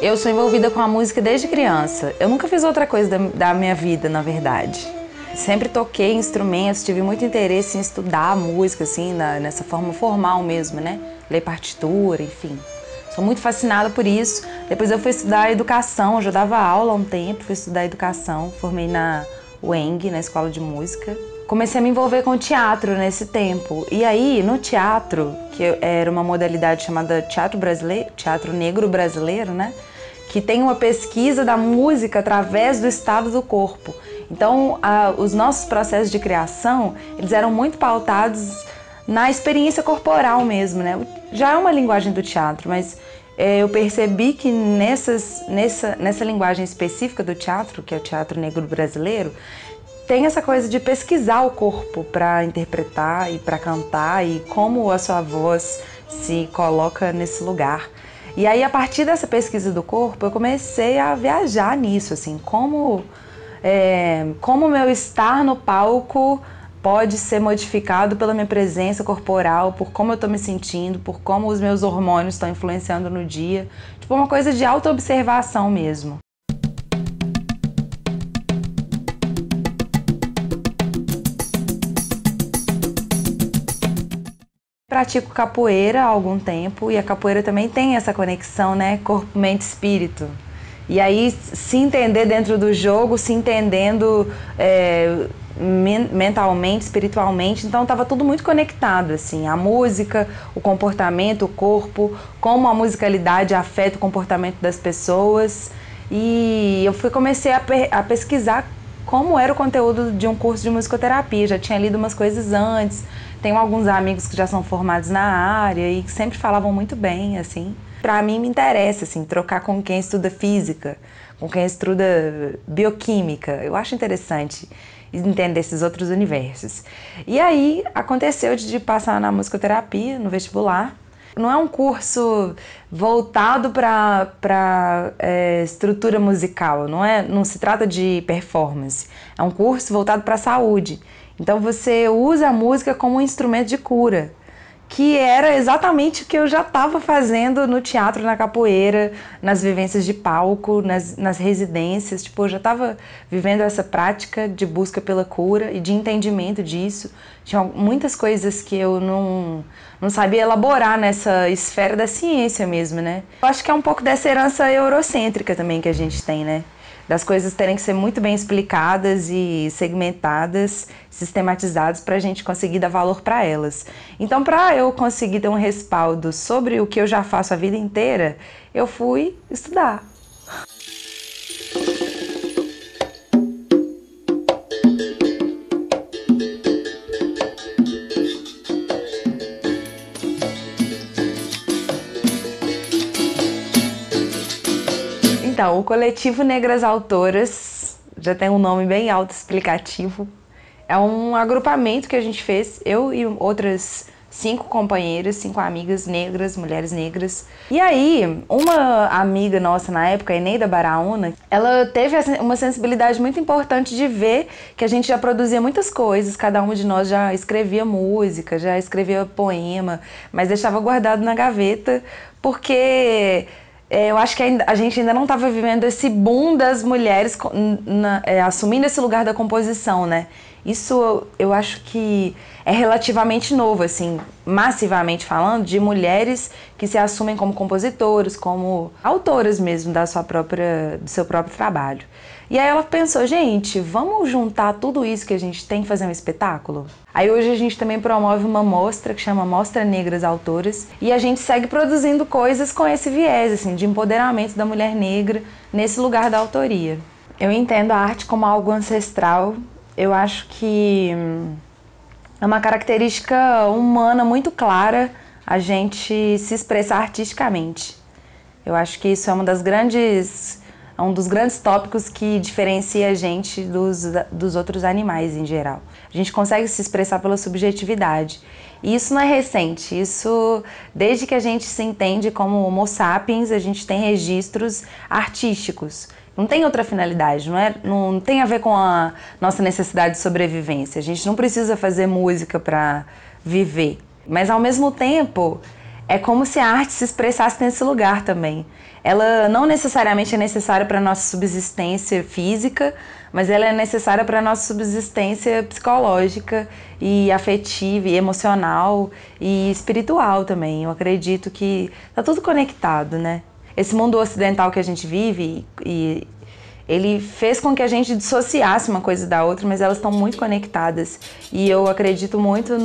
Eu sou envolvida com a música desde criança. Eu nunca fiz outra coisa da minha vida, na verdade. Sempre toquei instrumentos, tive muito interesse em estudar música, assim, nessa forma formal mesmo, né? Ler partitura, enfim. Sou muito fascinada por isso. Depois eu fui estudar educação, eu já dava aula há um tempo, fui estudar educação, formei na UENG, na Escola de Música. Comecei a me envolver com teatro nesse tempo. E aí, no teatro, que era uma modalidade chamada teatro brasileiro, teatro negro brasileiro, né? Que tem uma pesquisa da música através do estado do corpo. Então, os nossos processos de criação, eles eram muito pautados na experiência corporal mesmo, né? Já é uma linguagem do teatro, mas eu percebi que nessa linguagem específica do teatro, que é o teatro negro brasileiro, tem essa coisa de pesquisar o corpo para interpretar e para cantar e como a sua voz se coloca nesse lugar. E aí, a partir dessa pesquisa do corpo, eu comecei a viajar nisso, assim, como o meu estar no palco pode ser modificado pela minha presença corporal, por como eu estou me sentindo, por como os meus hormônios estão influenciando no dia. Tipo, uma coisa de autoobservação mesmo. Pratico capoeira há algum tempo e a capoeira também tem essa conexão, né? Corpo, mente, espírito. E aí se entender dentro do jogo, se entendendo mentalmente, espiritualmente, então estava tudo muito conectado, assim, a música, o comportamento, o corpo, como a musicalidade afeta o comportamento das pessoas. E eu comecei a pesquisar como era o conteúdo de um curso de musicoterapia, já tinha lido umas coisas antes, tenho alguns amigos que já são formados na área e que sempre falavam muito bem, assim. Para mim me interessa, assim, trocar com quem estuda física, com quem estuda bioquímica. Eu acho interessante entender esses outros universos. E aí aconteceu de passar na musicoterapia, no vestibular. Não é um curso voltado para estrutura musical, não se trata de performance. É um curso voltado para a saúde. Então você usa a música como um instrumento de cura, que era exatamente o que eu já estava fazendo no teatro, na capoeira, nas vivências de palco, nas residências. Tipo, eu já estava vivendo essa prática de busca pela cura e de entendimento disso. Tinha muitas coisas que eu não sabia elaborar nessa esfera da ciência mesmo, né? Eu acho que é um pouco dessa herança eurocêntrica também que a gente tem, né? Das coisas terem que ser muito bem explicadas e segmentadas, sistematizadas para a gente conseguir dar valor para elas. Então, para eu conseguir ter um respaldo sobre o que eu já faço a vida inteira, eu fui estudar. Então, o coletivo Negras Autoras, já tem um nome bem autoexplicativo, é um agrupamento que a gente fez, eu e outras 5 companheiras, 5 amigas negras, mulheres negras. E aí, uma amiga nossa na época, a Eneida Baraúna, ela teve uma sensibilidade muito importante de ver que a gente já produzia muitas coisas, cada um de nós já escrevia música, já escrevia poema, mas deixava guardado na gaveta, porque eu acho que a gente ainda não estava vivendo esse boom das mulheres assumindo esse lugar da composição, né? Isso eu acho que é relativamente novo, assim, massivamente falando, de mulheres que se assumem como compositoras, como autoras mesmo do seu próprio trabalho. E aí ela pensou, gente, vamos juntar tudo isso que a gente tem e fazer um espetáculo? Aí hoje a gente também promove uma mostra que chama Mostra Negras Autoras e a gente segue produzindo coisas com esse viés, assim, de empoderamento da mulher negra nesse lugar da autoria. Eu entendo a arte como algo ancestral. Eu acho que é uma característica humana muito clara a gente se expressar artisticamente. Eu acho que isso é um dos grandes tópicos que diferencia a gente dos outros animais em geral. A gente consegue se expressar pela subjetividade. E isso não é recente, isso desde que a gente se entende como Homo sapiens, a gente tem registros artísticos. Não tem outra finalidade, não tem a ver com a nossa necessidade de sobrevivência. A gente não precisa fazer música para viver. Mas ao mesmo tempo, É como se a arte se expressasse nesse lugar também. Ela não necessariamente é necessária para a nossa subsistência física, mas ela é necessária para a nossa subsistência psicológica e afetiva e emocional e espiritual também. Eu acredito que tá tudo conectado, né? Esse mundo ocidental que a gente vive, e ele fez com que a gente dissociasse uma coisa da outra, mas elas estão muito conectadas. E eu acredito muito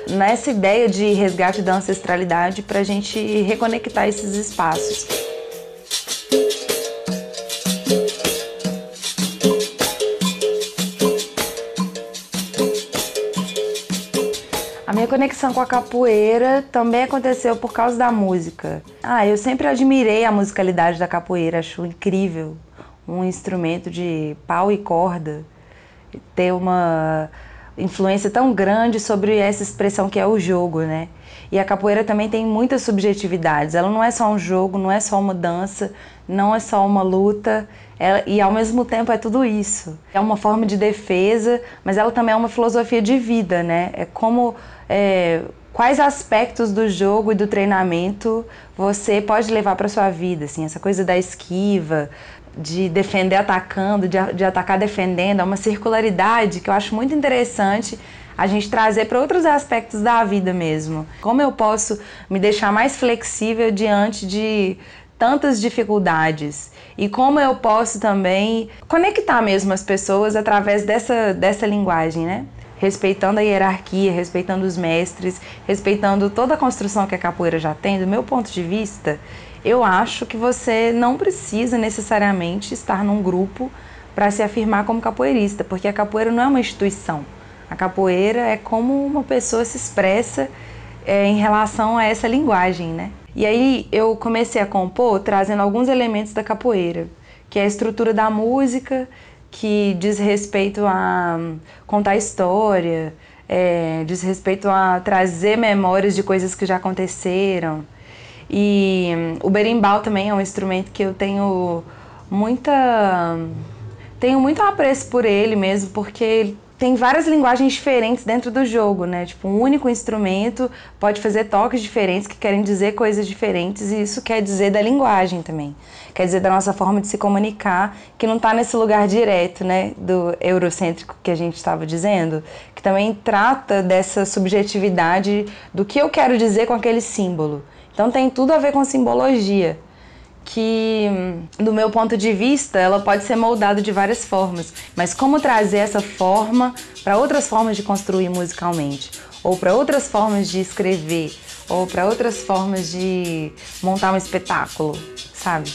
nessa ideia de resgate da ancestralidade para a gente reconectar esses espaços. A minha conexão com a capoeira também aconteceu por causa da música. Eu sempre admirei a musicalidade da capoeira, acho incrível. Um instrumento de pau e corda ter uma influência tão grande sobre essa expressão que é o jogo, né? E a capoeira também tem muitas subjetividades. Ela não é só um jogo, não é só uma dança, não é só uma luta, e ao mesmo tempo é tudo isso. É uma forma de defesa, mas ela também é uma filosofia de vida, né? É como quais aspectos do jogo e do treinamento você pode levar para sua vida, assim, essa coisa da esquiva, de defender atacando, de atacar defendendo, é uma circularidade que eu acho muito interessante a gente trazer para outros aspectos da vida mesmo. Como eu posso me deixar mais flexível diante de tantas dificuldades e como eu posso também conectar mesmo as pessoas através dessa linguagem, né? Respeitando a hierarquia, respeitando os mestres, respeitando toda a construção que a capoeira já tem. Do meu ponto de vista, eu acho que você não precisa necessariamente estar num grupo para se afirmar como capoeirista, porque a capoeira não é uma instituição. A capoeira é como uma pessoa se expressa em relação a essa linguagem, né? E aí eu comecei a compor trazendo alguns elementos da capoeira, que é a estrutura da música, que diz respeito a contar história, diz respeito a trazer memórias de coisas que já aconteceram. E o berimbau também é um instrumento que eu tenho muito apreço por ele mesmo, porque tem várias linguagens diferentes dentro do jogo, né? Tipo, um único instrumento pode fazer toques diferentes que querem dizer coisas diferentes, e isso quer dizer da linguagem também. Quer dizer da nossa forma de se comunicar, que não está nesse lugar direto, né? Do eurocêntrico que a gente estava dizendo, que também trata dessa subjetividade do que eu quero dizer com aquele símbolo. Então tem tudo a ver com simbologia, que, do meu ponto de vista, ela pode ser moldada de várias formas, mas como trazer essa forma para outras formas de construir musicalmente, ou para outras formas de escrever, ou para outras formas de montar um espetáculo, sabe?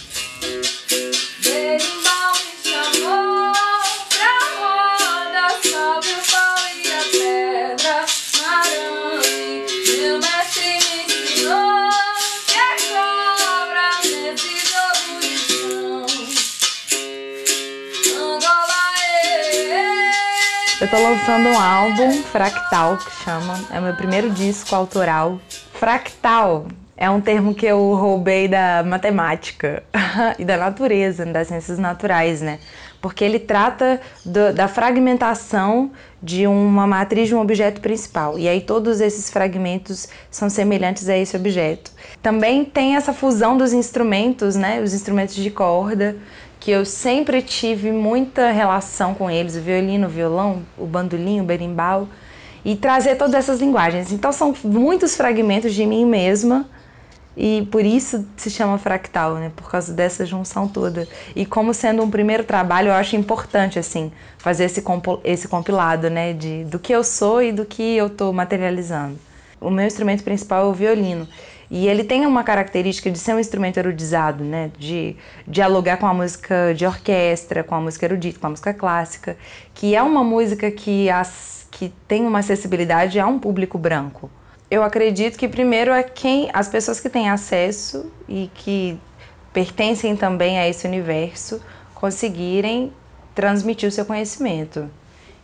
Eu tô lançando um álbum, Fractal, que chama. É o meu primeiro disco autoral. Fractal é um termo que eu roubei da matemática e da natureza, das ciências naturais, né? Porque ele trata da fragmentação de uma matriz de um objeto principal. E aí todos esses fragmentos são semelhantes a esse objeto. Também tem essa fusão dos instrumentos, né? Os instrumentos de corda, que eu sempre tive muita relação com eles, o violino, o violão, o bandolim, o berimbau, e trazer todas essas linguagens. Então são muitos fragmentos de mim mesma, e por isso se chama fractal, né? Por causa dessa junção toda. E como sendo um primeiro trabalho, eu acho importante, assim, fazer esse compilado, né? Do que eu sou e do que eu estou materializando. O meu instrumento principal é o violino. E ele tem uma característica de ser um instrumento erudizado, né? De dialogar com a música de orquestra, com a música erudita, com a música clássica, que é uma música que tem uma acessibilidade a um público branco. Eu acredito que primeiro as pessoas que têm acesso e que pertencem também a esse universo conseguirem transmitir o seu conhecimento.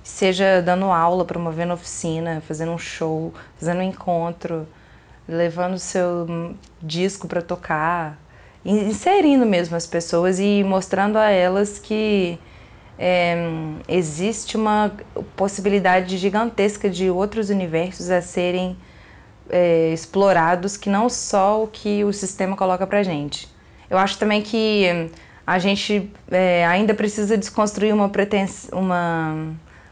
Seja dando aula, promovendo oficina, fazendo um show, fazendo um encontro, levando o seu disco para tocar, inserindo mesmo as pessoas e mostrando a elas que existe uma possibilidade gigantesca de outros universos a serem explorados que não só o que o sistema coloca pra gente. Eu acho também que a gente ainda precisa desconstruir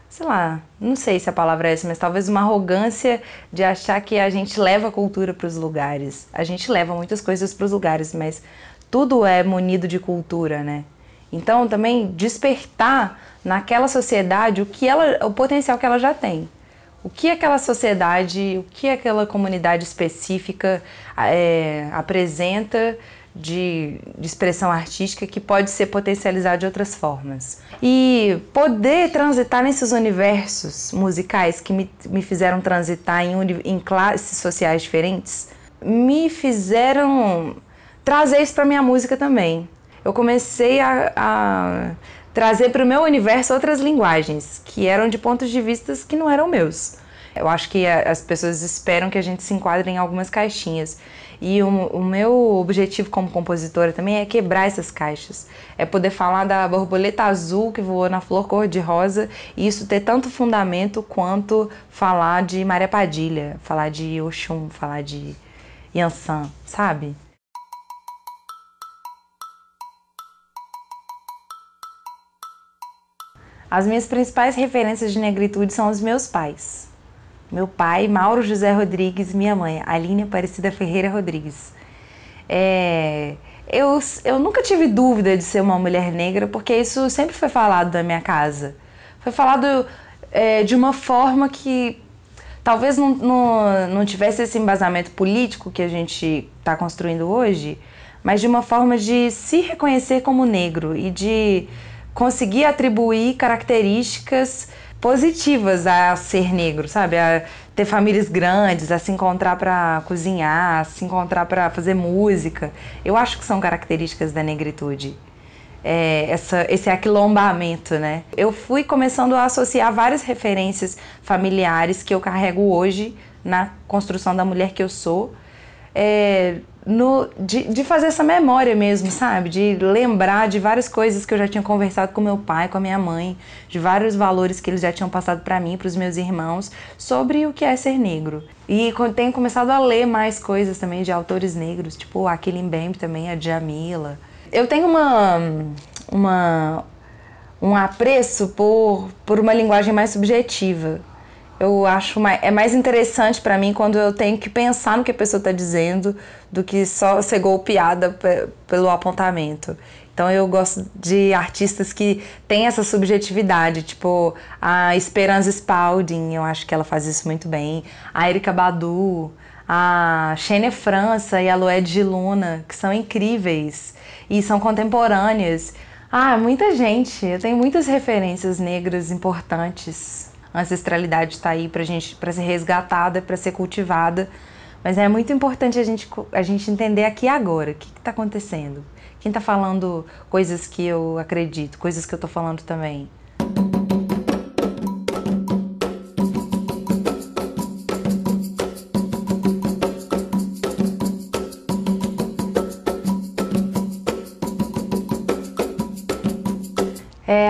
sei lá, não sei se a palavra é essa, mas talvez uma arrogância de achar que a gente leva a cultura para os lugares. A gente leva muitas coisas para os lugares, mas tudo é munido de cultura, né? Então também despertar naquela sociedade o potencial que ela já tem. O que aquela sociedade, o que aquela comunidade específica apresenta de expressão artística que pode ser potencializado de outras formas. E poder transitar nesses universos musicais que me fizeram transitar em classes sociais diferentes, me fizeram trazer isso para minha música também. Eu comecei a trazer para o meu universo outras linguagens, que eram de pontos de vista que não eram meus. Eu acho que as pessoas esperam que a gente se enquadre em algumas caixinhas. E o meu objetivo como compositora também é quebrar essas caixas. É poder falar da borboleta azul que voou na flor cor-de-rosa e isso ter tanto fundamento quanto falar de Maria Padilha, falar de Oxum, falar de Yansan, sabe? As minhas principais referências de negritude são os meus pais. Meu pai, Mauro José Rodrigues, e minha mãe, Aline Aparecida Ferreira Rodrigues. Eu nunca tive dúvida de ser uma mulher negra, porque isso sempre foi falado na minha casa. Foi falado de uma forma que talvez não tivesse esse embasamento político que a gente está construindo hoje, mas de uma forma de se reconhecer como negro e de conseguir atribuir características positivas a ser negro, sabe? A ter famílias grandes, a se encontrar para cozinhar, a se encontrar para fazer música. Eu acho que são características da negritude. Esse aquilombamento, né? Eu fui começando a associar várias referências familiares que eu carrego hoje na construção da mulher que eu sou, de fazer essa memória mesmo, sabe? De lembrar de várias coisas que eu já tinha conversado com meu pai, com a minha mãe, de vários valores que eles já tinham passado para mim, para os meus irmãos, sobre o que é ser negro. E tenho começado a ler mais coisas também de autores negros, tipo a Akin Mbembe também, a Djamila. Eu tenho um apreço por uma linguagem mais subjetiva. Eu acho mais interessante para mim quando eu tenho que pensar no que a pessoa está dizendo do que só ser golpeada pelo apontamento. Então eu gosto de artistas que têm essa subjetividade, tipo a Esperanza Spalding, eu acho que ela faz isso muito bem, a Erykah Badu, a Xenia França e a Lued Luna, que são incríveis e são contemporâneas. Muita gente, eu tenho muitas referências negras importantes. A ancestralidade está aí para ser resgatada, para ser cultivada, mas é muito importante a gente entender aqui e agora, o que está acontecendo. Quem está falando coisas que eu acredito, coisas que eu estou falando também.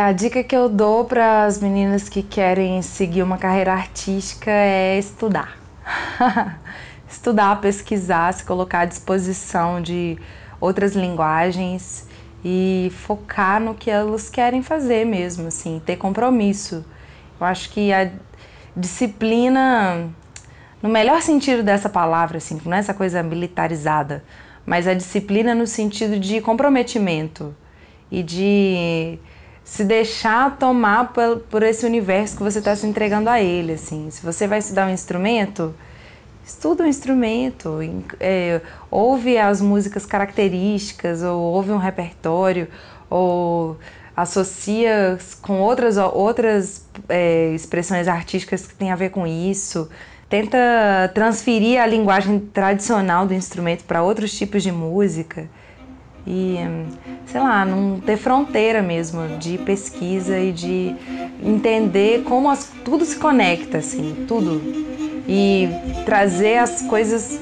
A dica que eu dou para as meninas que querem seguir uma carreira artística é estudar. Estudar, pesquisar, se colocar à disposição de outras linguagens e focar no que elas querem fazer mesmo, assim, ter compromisso. Eu acho que a disciplina, no melhor sentido dessa palavra, assim, não é essa coisa militarizada, mas a disciplina no sentido de comprometimento e de se deixar tomar por esse universo que você está se entregando a ele, assim. Se você vai estudar um instrumento, estuda um instrumento, ouve as músicas características, ou ouve um repertório, ou associa com outras expressões artísticas que têm a ver com isso. Tenta transferir a linguagem tradicional do instrumento para outros tipos de música. E, sei lá, não ter fronteira mesmo de pesquisa e de entender como tudo se conecta, assim, tudo. E trazer as coisas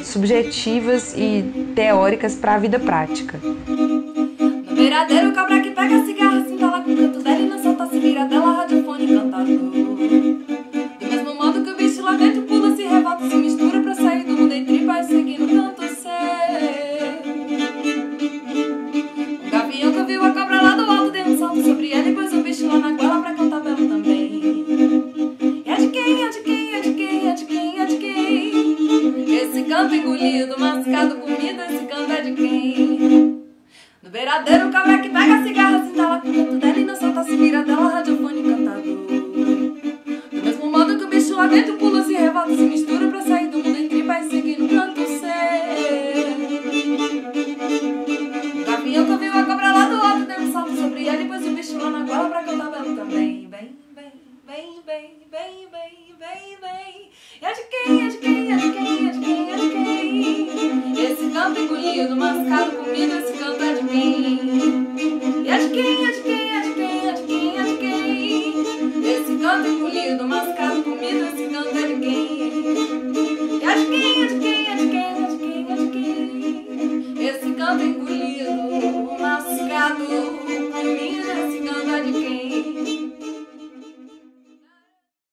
subjetivas e teóricas para a vida prática. No beiradeiro, cabra que pega cigarra, se entala com o canto dela e não solta se vira dela, radiofone cantador. Do mesmo modo que o bicho lá dentro pula, se revolta, se mistura pra canto engolido, mascado, comida, esse canto é de quem? No beiradeiro, o cabra que pega a cigarra, se entala com o canto dela e não solta, se vira dela, radiofone encantador. Do mesmo modo que o bicho lá dentro pula, se revolta, se mistura pra sair do mundo em tripa e seguir no canto seu. O gavião que ouviu a cobra lá do alto deu um salto sobre ele e pôs o bicho lá na goela pra cantar belo também. Bem, bem, bem, bem, bem, bem, bem, bem. E é de quem, é de quem, é de quem, é de quem, é de quem? Esse canto engolido, mascado, comido, esse canto é de quem? E é de quem,